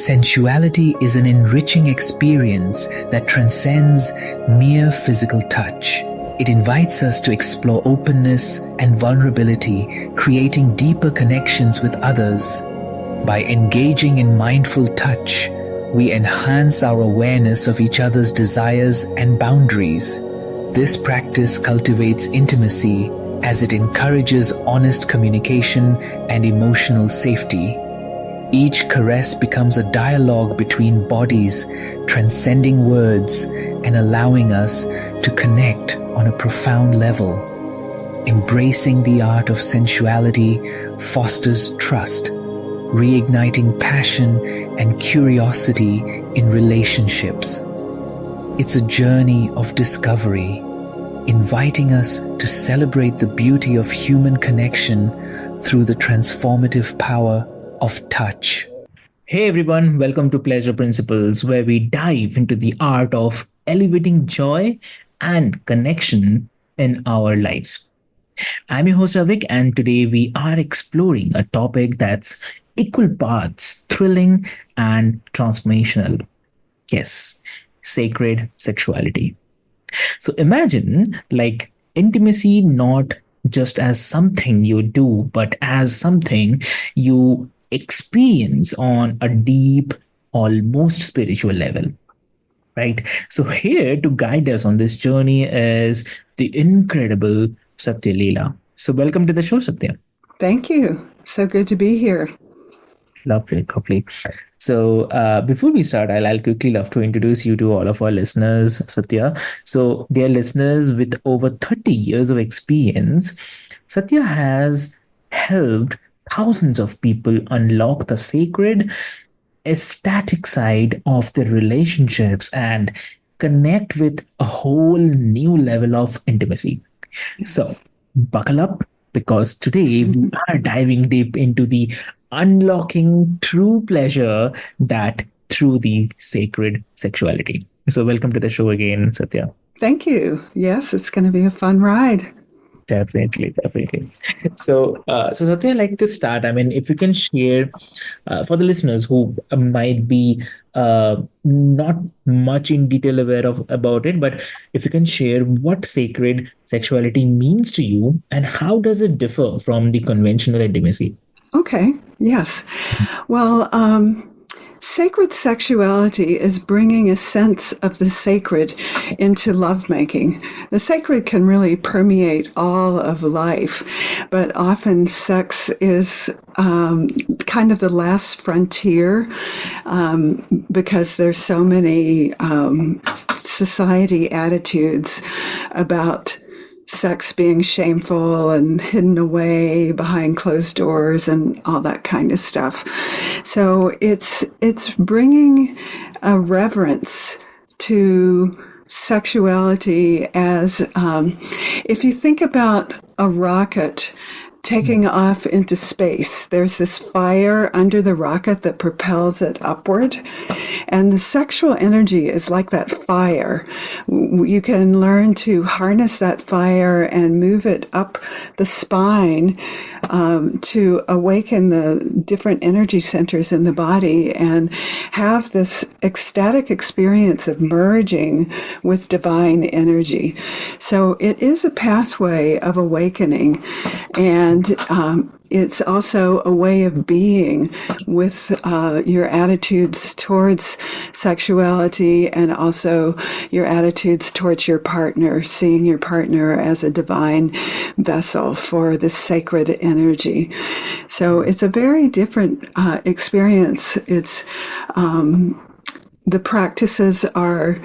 Sensuality is an enriching experience that transcends mere physical touch. It invites us to explore openness and vulnerability, creating deeper connections with others. By engaging in mindful touch, we enhance our awareness of each other's desires and boundaries. This practice cultivates intimacy as it encourages honest communication and emotional safety. Each caress becomes a dialogue between bodies, transcending words and allowing us to connect on a profound level. Embracing the art of sensuality fosters trust, reigniting passion and curiosity in relationships. It's a journey of discovery, inviting us to celebrate the beauty of human connection through the transformative power of touch. Hey everyone, welcome to Pleasure Principles, where we dive into the art of elevating joy and connection in our lives. I'm your host Avik, and today we are exploring a topic that's equal parts thrilling and transformational. Yes, sacred sexuality. So imagine intimacy not just as something you do, but as something you experience on a deep, almost spiritual level. Right? So here to guide us on this journey is the incredible Satya Lila. So welcome to the show, Satya. Thank you. So good to be here. Lovely, lovely. So before we start, I'll quickly love to introduce you to all of our listeners, Satya. So dear listeners, with over 30 years of experience, Satya has helped thousands of people unlock the sacred, ecstatic side of their relationships and connect with a whole new level of intimacy. So buckle up, because today we are diving deep into the unlocking true pleasure that through the sacred sexuality. So welcome to the show again, Satya. Thank you. Yes, it's going to be a fun ride. Definitely. So Satya, I'd like to start. I mean, if you can share for the listeners who might be not much in detail aware of about it, but if you can share what sacred sexuality means to you and how does it differ from the conventional intimacy? Okay. Yes. Well, sacred sexuality is bringing a sense of the sacred into lovemaking. The sacred can really permeate all of life, but often sex is kind of the last frontier because there's so many society attitudes about sex being shameful and hidden away behind closed doors and all that kind of stuff. So it's bringing a reverence to sexuality as, if you think about a rocket taking off into space, there's this fire under the rocket that propels it upward. And the sexual energy is like that fire. You can learn to harness that fire and move it up the spine to awaken the different energy centers in the body and have this ecstatic experience of merging with divine energy. So it is a pathway of awakening, and it's also a way of being with your attitudes towards sexuality and also your attitudes towards your partner, seeing your partner as a divine vessel for this sacred energy. So it's a very different experience. It's the practices are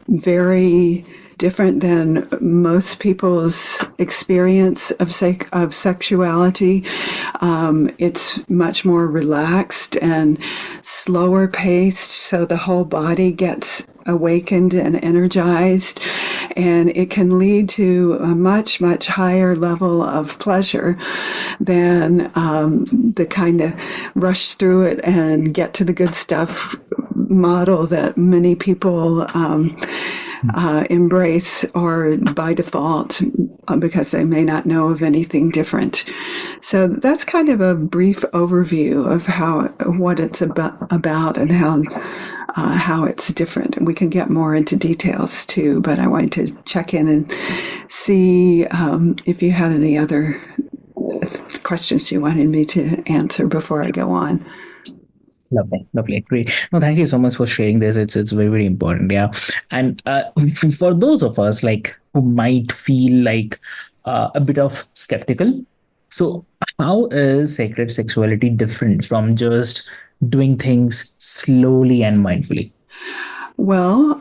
very different than most people's experience of sexuality. It's much more relaxed and slower paced, so the whole body gets awakened and energized, and it can lead to a much, much higher level of pleasure than the kind of rush through it and get to the good stuff model that many people embrace or by default because they may not know of anything different. So that's kind of a brief overview of what it's about and how it's different. And we can get more into details too, but I wanted to check in and see if you had any other questions you wanted me to answer before I go on. Lovely, great. No, thank you so much for sharing this. It's very, very important. Yeah, and for those of us like who might feel like a bit of skeptical, so how is sacred sexuality different from just doing things slowly and mindfully? Well,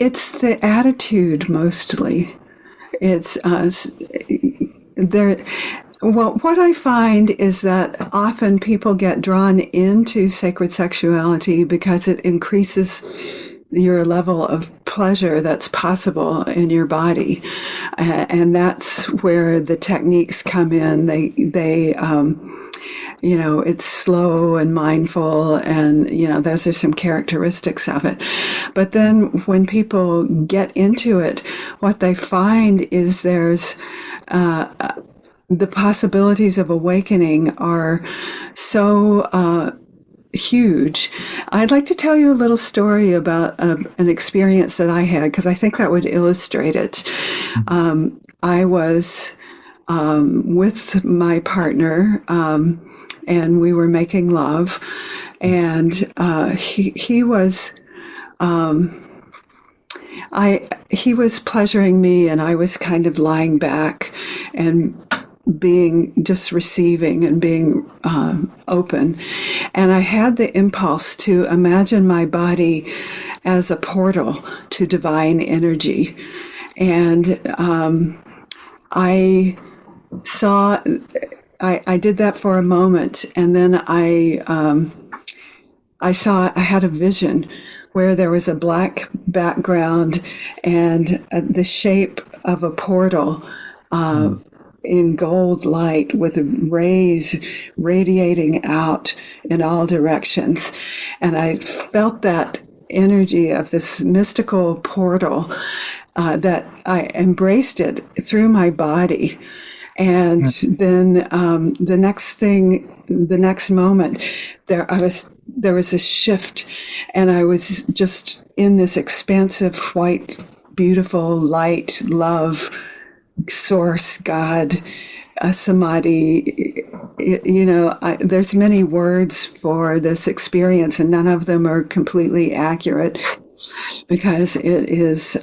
it's the attitude mostly. It's there. Well, what I find is that often people get drawn into sacred sexuality because it increases your level of pleasure that's possible in your body, and that's where the techniques come in. It's slow and mindful, and those are some characteristics of it. But then when people get into it, what they find is there's the possibilities of awakening are so huge. I'd like to tell you a little story about an experience that I had, because I think that would illustrate it. I was with my partner, and we were making love, and he was pleasuring me, and I was kind of lying back and being just receiving and being open. And I had the impulse to imagine my body as a portal to divine energy. And I did that for a moment, and then I had a vision where there was a black background and the shape of a portal in gold light with rays radiating out in all directions. And I felt that energy of this mystical portal that I embraced it through my body. And then the next moment, there was a shift, and I was just in this expansive, white, beautiful light, love, source, God, samadhi. There's many words for this experience, and none of them are completely accurate because it is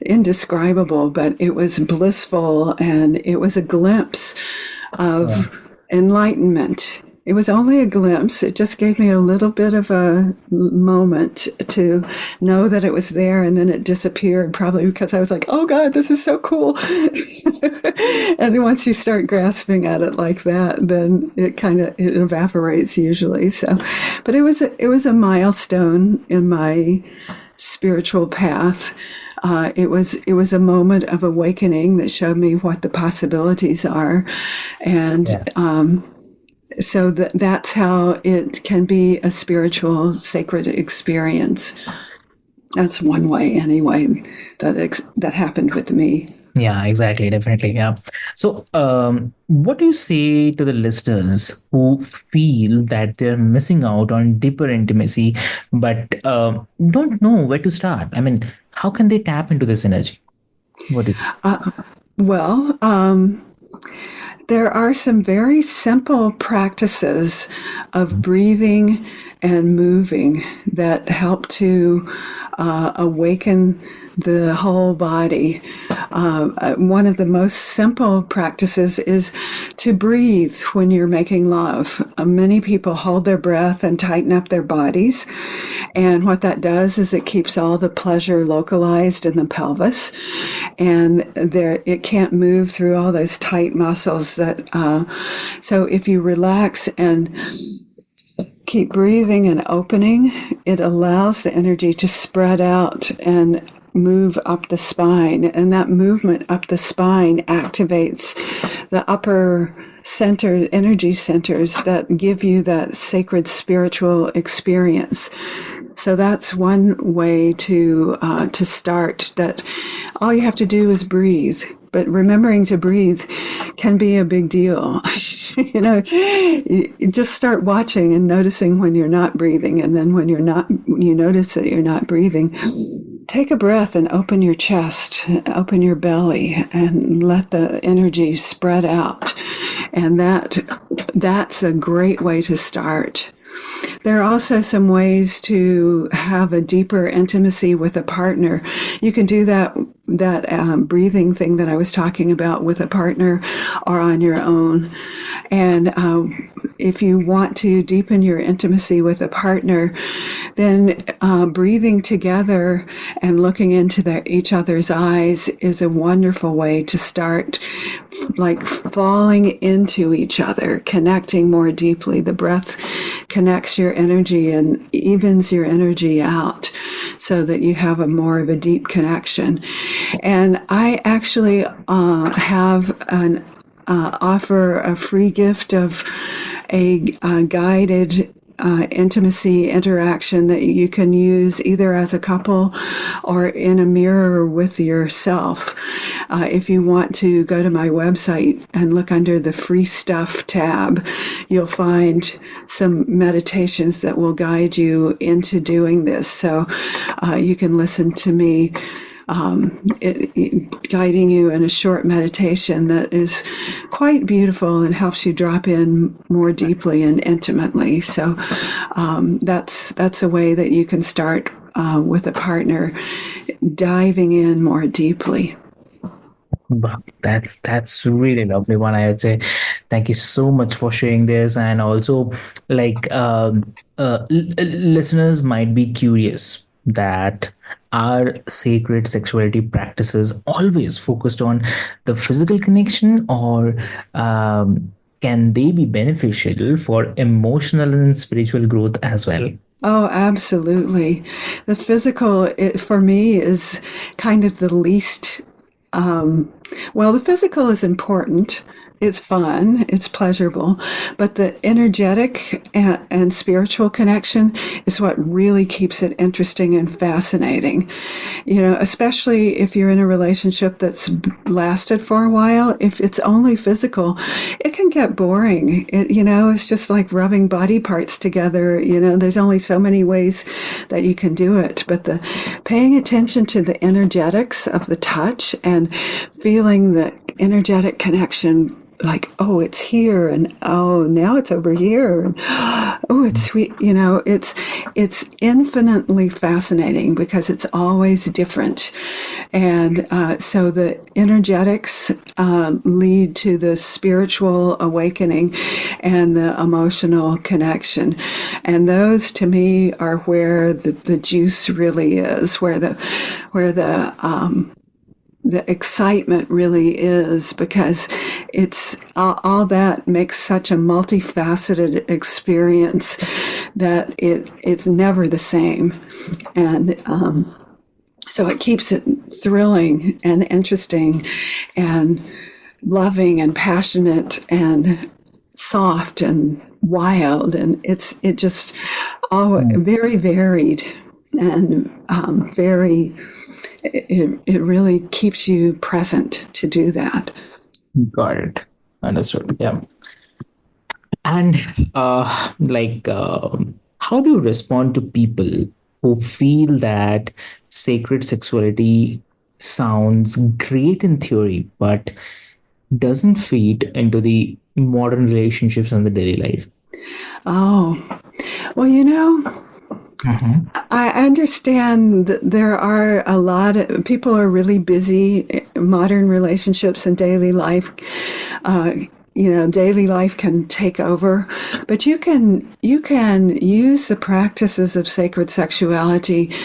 indescribable, but it was blissful, and it was a glimpse of enlightenment. It was only a glimpse. It just gave me a little bit of a moment to know that it was there, and then it disappeared, probably because I was like, oh God, this is so cool. And once you start grasping at it like that, then it evaporates usually. So, but it was a milestone in my spiritual path. It was a moment of awakening that showed me what the possibilities are. And, so that's how it can be a spiritual, sacred experience. That's one way, anyway, that happened with me. Yeah, exactly. Definitely. Yeah. So, what do you say to the listeners who feel that they're missing out on deeper intimacy, but don't know where to start? I mean, how can they tap into this energy? What do you think? There are some very simple practices of breathing and moving that help to awaken the whole body. One of the most simple practices is to breathe when you're making love. Many people hold their breath and tighten up their bodies. And what that does is it keeps all the pleasure localized in the pelvis. And it can't move through all those tight muscles so if you relax and keep breathing and opening, it allows the energy to spread out and move up the spine. And that movement up the spine activates the upper energy centers that give you that sacred spiritual experience. So that's one way to start. That all you have to do is breathe. But remembering to breathe can be a big deal. You just start watching and noticing when you're not breathing, and then when you notice that you're not breathing, take a breath and open your chest, open your belly, and let the energy spread out. And that's a great way to start. There are also some ways to have a deeper intimacy with a partner. You can do that breathing thing that I was talking about with a partner or on your own. And if you want to deepen your intimacy with a partner, then breathing together and looking into each other's eyes is a wonderful way to start, like falling into each other, connecting more deeply. The breath connects your energy and evens your energy out so that you have more of a deep connection. And I actually have an offer a free gift of a guided intimacy interaction that you can use either as a couple or in a mirror with yourself. If you want to go to my website and look under the free stuff tab, you'll find some meditations that will guide you into doing this. So you can listen to me guiding you in a short meditation that is quite beautiful and helps you drop in more deeply and intimately. So that's a way that you can start with a partner, diving in more deeply. Wow, that's really lovely one. I would say, thank you so much for sharing this, and also, like, listeners might be curious that are sacred sexuality practices always focused on the physical connection, or can they be beneficial for emotional and spiritual growth as well? Oh, absolutely. The physical, for me, is kind of the least. The physical is important. It's fun. It's pleasurable. But the energetic and spiritual connection is what really keeps it interesting and fascinating. Especially if you're in a relationship that's lasted for a while. If it's only physical, it can get boring. It's just like rubbing body parts together. There's only so many ways that you can do it. But the paying attention to the energetics of the touch and feeling the energetic connection, like, oh, it's here, and oh, now it's over here, and oh, it's sweet. It's infinitely fascinating because it's always different. And so the energetics lead to the spiritual awakening and the emotional connection. And those, to me, are where the juice really is, where the excitement really is, because it's all that makes such a multifaceted experience that it's never the same. And so it keeps it thrilling and interesting and loving and passionate and soft and wild. And it just all very varied and very. It really keeps you present to do that. Got it. Understood. Yeah. And how do you respond to people who feel that sacred sexuality sounds great in theory, but doesn't fit into the modern relationships and the daily life? Oh, well, I understand that there are a lot of people are really busy. Modern relationships and daily life, daily life can take over, but you can use the practices of sacred sexuality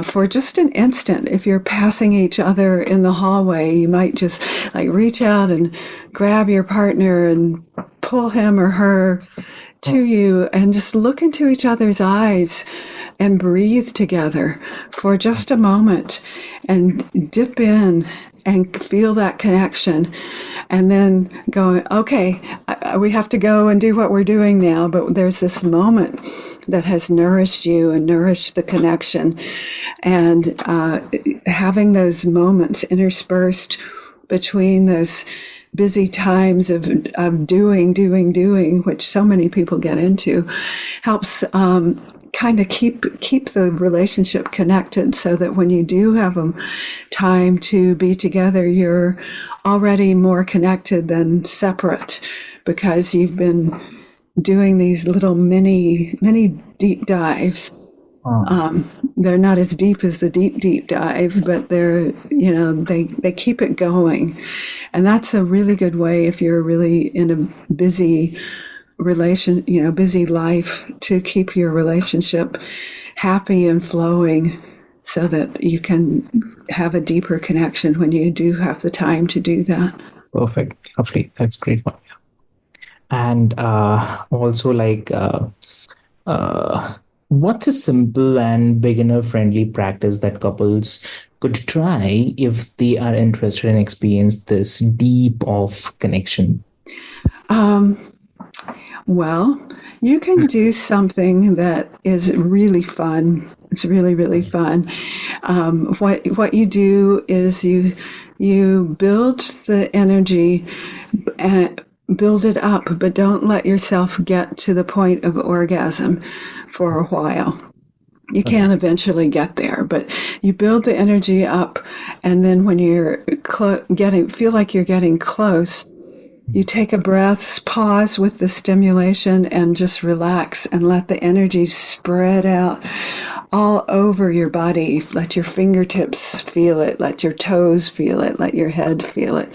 for just an instant. If you're passing each other in the hallway, you might just like reach out and grab your partner and pull him or her to you and just look into each other's eyes and breathe together for just a moment and dip in and feel that connection, and then go, okay, we have to go and do what we're doing now, but there's this moment that has nourished you and nourished the connection. And having those moments interspersed between those busy times of doing, which so many people get into, helps kind of keep the relationship connected, so that when you do have a time to be together, you're already more connected than separate, because you've been doing these little mini deep dives. They're not as deep as the deep dive, but they're, they keep it going. And that's a really good way, if you're really in a busy busy life, to keep your relationship happy and flowing, so that you can have a deeper connection when you do have the time to do that. Perfect. Lovely. That's great one. And also, like, what's a simple and beginner friendly practice that couples could try if they are interested in experience this deep of connection? Well, you can do something that is really fun. It's really, really fun. What you do is you build the energy and build it up, but don't let yourself get to the point of orgasm for a while. You can eventually get there, but you build the energy up, and then when you're feel like you're getting close, you take a breath, pause with the stimulation, and just relax and let the energy spread out all over your body. Let your fingertips feel it, let your toes feel it, let your head feel it.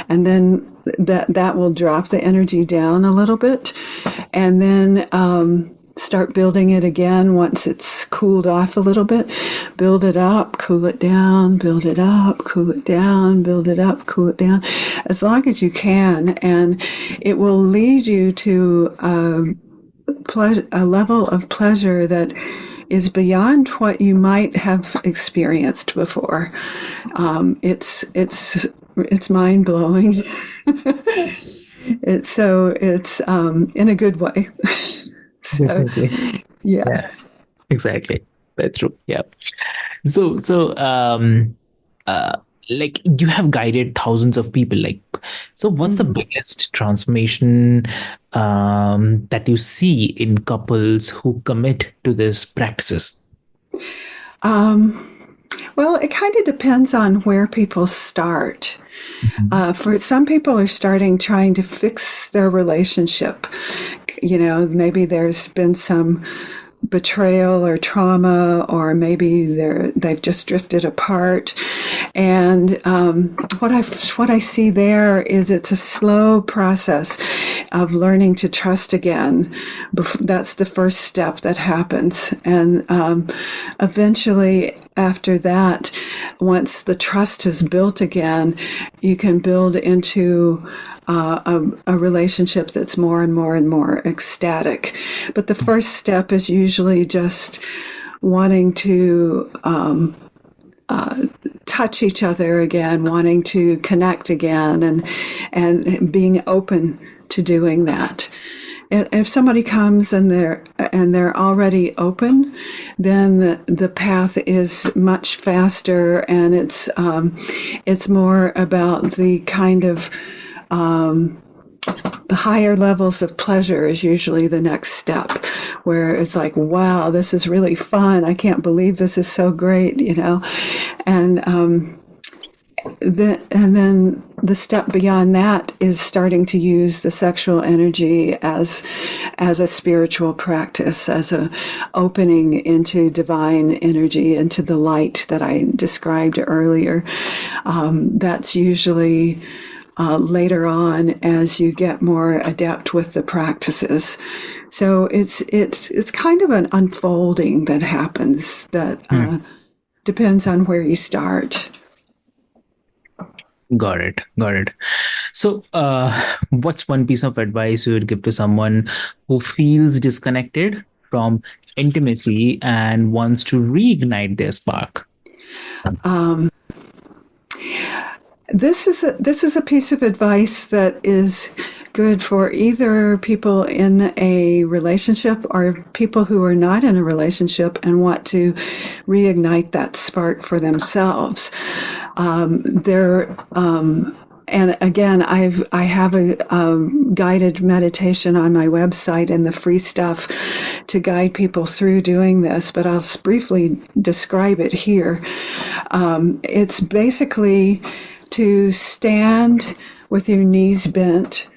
And then that will drop the energy down a little bit. And then start building it again once it's cooled off a little bit. Build it up, cool it down, build it up, cool it down, build it up, cool it down, as long as you can. And it will lead you to a level of pleasure that is beyond what you might have experienced before. It's mind blowing. It's in a good way. So, yeah, exactly. That's true. Yeah. So, like, you have guided thousands of people. Like, so what's the biggest transformation that you see in couples who commit to these practices? Well, it kind of depends on where people start. For some people are trying to fix their relationship. Maybe there's been some betrayal or trauma, or maybe they've just drifted apart. And what I see there is it's a slow process of learning to trust again. That's the first step that happens. And eventually, after that, once the trust is built again, you can build into a relationship that's more and more and more ecstatic. But the first step is usually just wanting to touch each other again, wanting to connect again, and being open to doing that. And if somebody comes and they're already open, then the path is much faster, and it's more about the kind of the higher levels of pleasure is usually the next step, where it's like, wow, this is really fun. I can't believe this is so great, and then the step beyond that is starting to use the sexual energy as a spiritual practice, as a opening into divine energy, into the light that I described earlier. That's usually later on as you get more adept with the practices. So it's kind of an unfolding that happens that depends on where you start. Got it. So, what's one piece of advice you would give to someone who feels disconnected from intimacy and wants to reignite their spark? This is a piece of advice that is good for either people in a relationship or people who are not in a relationship and want to reignite that spark for themselves. And again, I have a guided meditation on my website and the free stuff to guide people through doing this, but I'll briefly describe it here. It's basically to stand with your knees bent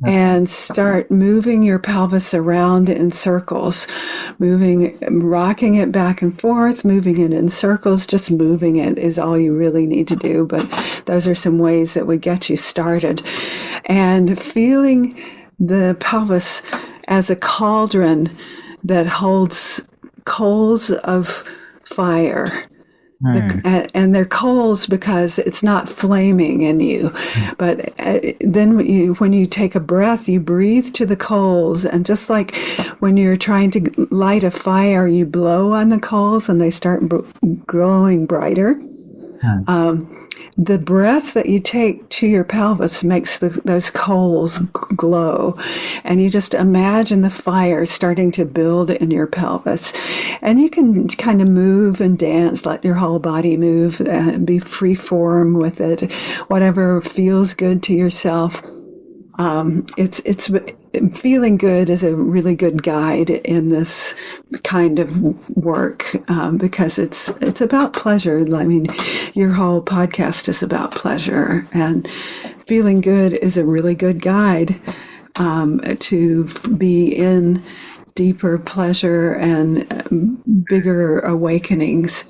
and start moving your pelvis around in circles, rocking it back and forth, moving it in circles. Just moving it is all you really need to do, but those are some ways that would get you started. And feeling the pelvis as a cauldron that holds coals of fire. And they're coals because it's not flaming in you. But then when you take a breath, you breathe to the coals. And just like when you're trying to light a fire, you blow on the coals and they start glowing brighter. The breath that you take to your pelvis makes those coals glow. And you just imagine the fire starting to build in your pelvis. And you can kind of move and dance, let your whole body move, be free form with it, whatever feels good to yourself. It's feeling good is a really good guide in this kind of work because it's about pleasure. I mean, your whole podcast is about pleasure, and feeling good is a really good guide to be in deeper pleasure and bigger awakenings.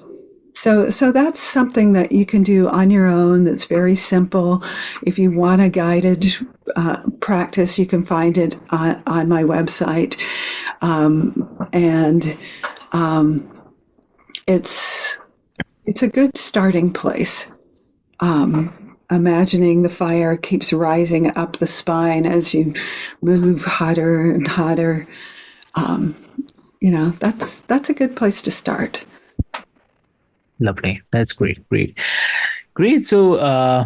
So that's something that you can do on your own that's very simple. If you want a guided practice, you can find it on my website. It's a good starting place. Imagining the fire keeps rising up the spine as you move hotter and hotter. That's a good place to start. Lovely. That's great. Great. So,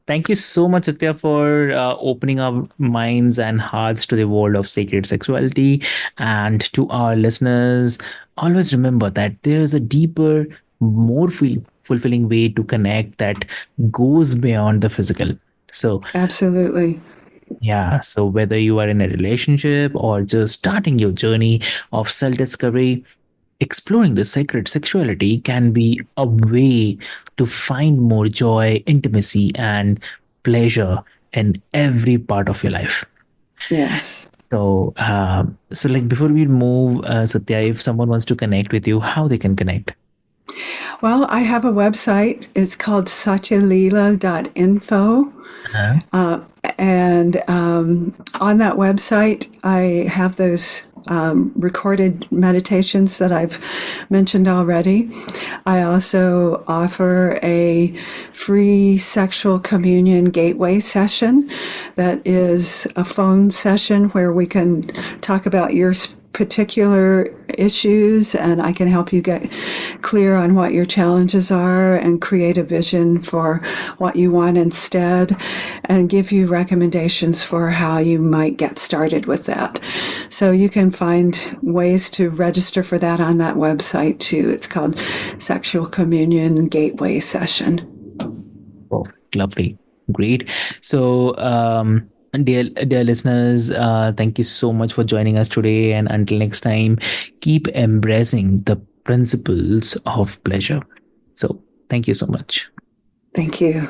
thank you so much, Satya, for opening our minds and hearts to the world of sacred sexuality. And to our listeners, always remember that there's a deeper, more fulfilling way to connect that goes beyond the physical. So, Absolutely. yeah, so whether you are in a relationship or just starting your journey of self discovery, exploring the sacred sexuality can be a way to find more joy, intimacy, and pleasure in every part of your life. Yes. So like before we move, Satya, if someone wants to connect with you, how they can connect? Well, I have a website. It's called satyalila.info. Uh-huh. And on that website, I have those recorded meditations that I've mentioned already. I also offer a free sexual communion gateway session that is a phone session where we can talk about your particular issues, and I can help you get clear on what your challenges are and create a vision for what you want instead, and give you recommendations for how you might get started with that. So you can find ways to register for that on that website too. It's called Sexual Communion Gateway Session. Oh, lovely. Great. So, dear listeners, thank you so much for joining us today. And until next time, keep embracing the principles of pleasure. So, thank you so much. Thank you.